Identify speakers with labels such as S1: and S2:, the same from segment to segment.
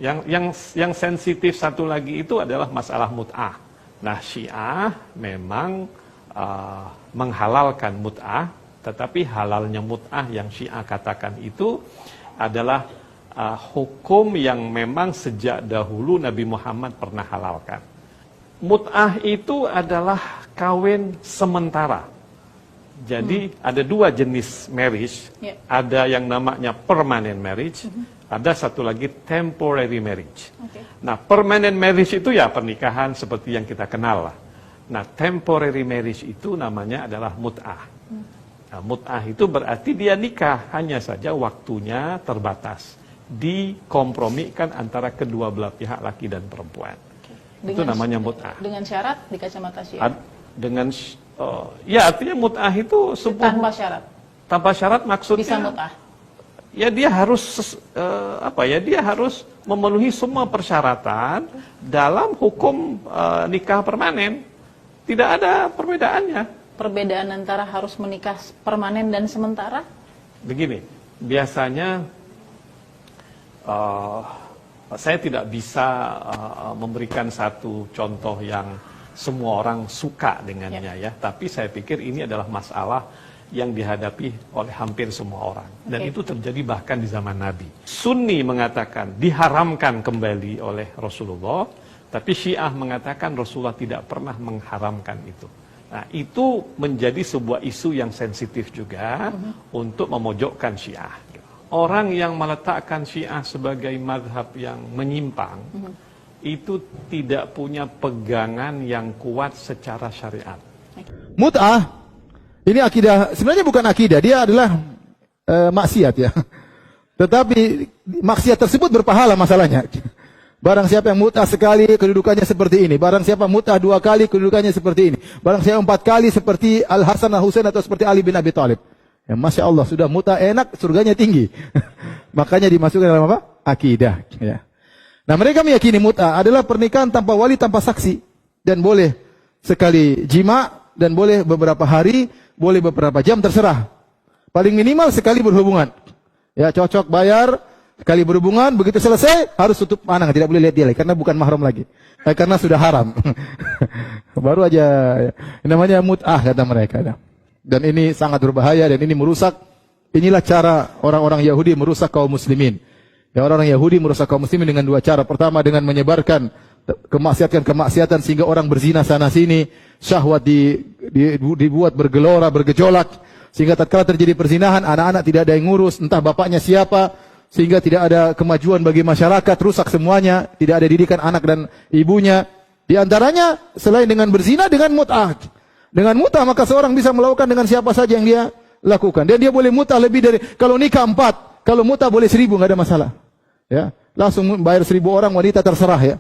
S1: Yang sensitif satu lagi itu adalah masalah mut'ah. Nah, Syiah memang menghalalkan mut'ah, tetapi halalnya mut'ah yang Syiah katakan itu adalah hukum yang memang sejak dahulu Nabi Muhammad pernah halalkan. Mut'ah itu adalah kawin sementara. Jadi ada dua jenis marriage, ada yang namanya permanent marriage, ada satu lagi temporary marriage. Nah, permanent marriage itu ya pernikahan seperti yang kita kenal lah. Nah, temporary marriage itu namanya adalah mut'ah. Nah, mut'ah itu berarti dia nikah, hanya saja waktunya terbatas. Dikompromikan antara kedua belah pihak, laki dan perempuan. Itu namanya mut'ah.
S2: Dengan syarat di kacamata Syiah?
S1: Ya artinya mut'ah itu
S2: tanpa syarat.
S1: Tanpa syarat maksudnya
S2: bisa mut'ah.
S1: Ya dia harus dia harus memenuhi semua persyaratan dalam hukum nikah permanen. Tidak ada perbedaannya.
S2: Perbedaan antara harus menikah permanen dan sementara?
S1: Begini, biasanya saya tidak bisa memberikan satu contoh yang semua orang suka dengannya ya. Tapi saya pikir ini adalah masalah yang dihadapi oleh hampir semua orang. Dan itu terjadi bahkan di zaman Nabi. Sunni mengatakan diharamkan kembali oleh Rasulullah, tapi Syiah mengatakan Rasulullah tidak pernah mengharamkan itu. Nah, itu menjadi sebuah isu yang sensitif juga untuk memojokkan Syiah. Orang yang meletakkan Syiah sebagai mazhab yang menyimpang, itu tidak punya pegangan yang kuat secara syariat.
S3: Mut'ah ini akidah, sebenarnya bukan akidah, dia adalah maksiat ya. Tetapi maksiat tersebut berpahala masalahnya. Barang siapa yang mut'ah sekali, kedudukannya seperti ini. Barang siapa mut'ah 2 kali, kedudukannya seperti ini. Barang siapa 4 kali, seperti Al-Hasan Al-Husain atau seperti Ali bin Abi Thalib. Ya, Masya Allah, sudah mut'ah enak, surganya tinggi. Makanya dimasukkan dalam apa? Akidah. Ya. Nah, mereka meyakini mut'ah adalah pernikahan tanpa wali, tanpa saksi. Dan boleh sekali jima, dan boleh beberapa hari, boleh beberapa jam, terserah. Paling minimal sekali berhubungan. Ya, cocok, bayar, sekali berhubungan, begitu selesai, harus tutup pandangan, tidak boleh lihat dia lagi, karena bukan mahram lagi. Karena sudah haram. Baru aja, namanya mut'ah, kata mereka. Dan ini sangat berbahaya, dan ini merusak, inilah cara orang-orang Yahudi merusak kaum muslimin. Ya, orang-orang Yahudi merusak kaum muslimin dengan 2 cara. Pertama, dengan menyebarkan kemaksiatan sehingga orang berzina sana sini, syahwat dibuat bergelora, bergejolak, sehingga tatkala terjadi perzinahan, anak-anak tidak ada yang ngurus, entah bapaknya siapa, sehingga tidak ada kemajuan bagi masyarakat, rusak semuanya, tidak ada didikan anak dan ibunya. Di antaranya selain dengan berzina, dengan mut'ah. Dengan mut'ah maka seorang bisa melakukan dengan siapa saja yang dia lakukan. Dan dia boleh mut'ah lebih dari, kalau nikah 4, kalau mut'ah boleh 1000, nggak ada masalah. Ya, langsung bayar 1000 orang, wanita terserah ya.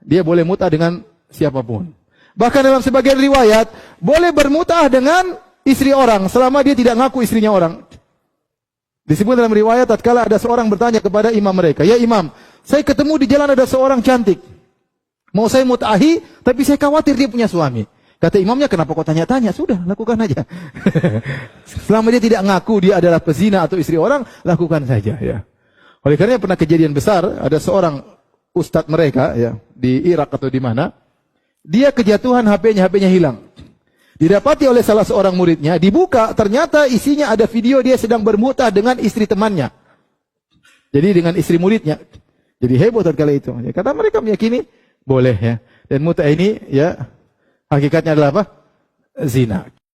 S3: Dia boleh mut'ah dengan siapapun. Bahkan dalam sebagian riwayat, boleh bermut'ah dengan istri orang, selama dia tidak ngaku istrinya orang. Disebut dalam riwayat, tatkala ada seorang bertanya kepada imam mereka, "Ya imam, saya ketemu di jalan ada seorang cantik. Mau saya mut'ahi, tapi saya khawatir dia punya suami." Kata imamnya, "Kenapa kau tanya-tanya? Sudah, lakukan aja." Selama dia tidak ngaku dia adalah pezina atau istri orang, lakukan saja ya. Oleh karena pernah kejadian besar, ada seorang ustadz mereka ya di Irak atau di mana, dia kejatuhan HP-nya hilang. Didapati oleh salah seorang muridnya, dibuka, ternyata isinya ada video dia sedang bermut'ah dengan istri temannya. Jadi dengan istri muridnya. Jadi heboh tatkala itu. Ya, kata mereka meyakini boleh ya. Dan mut'ah ini ya hakikatnya adalah apa? Zina.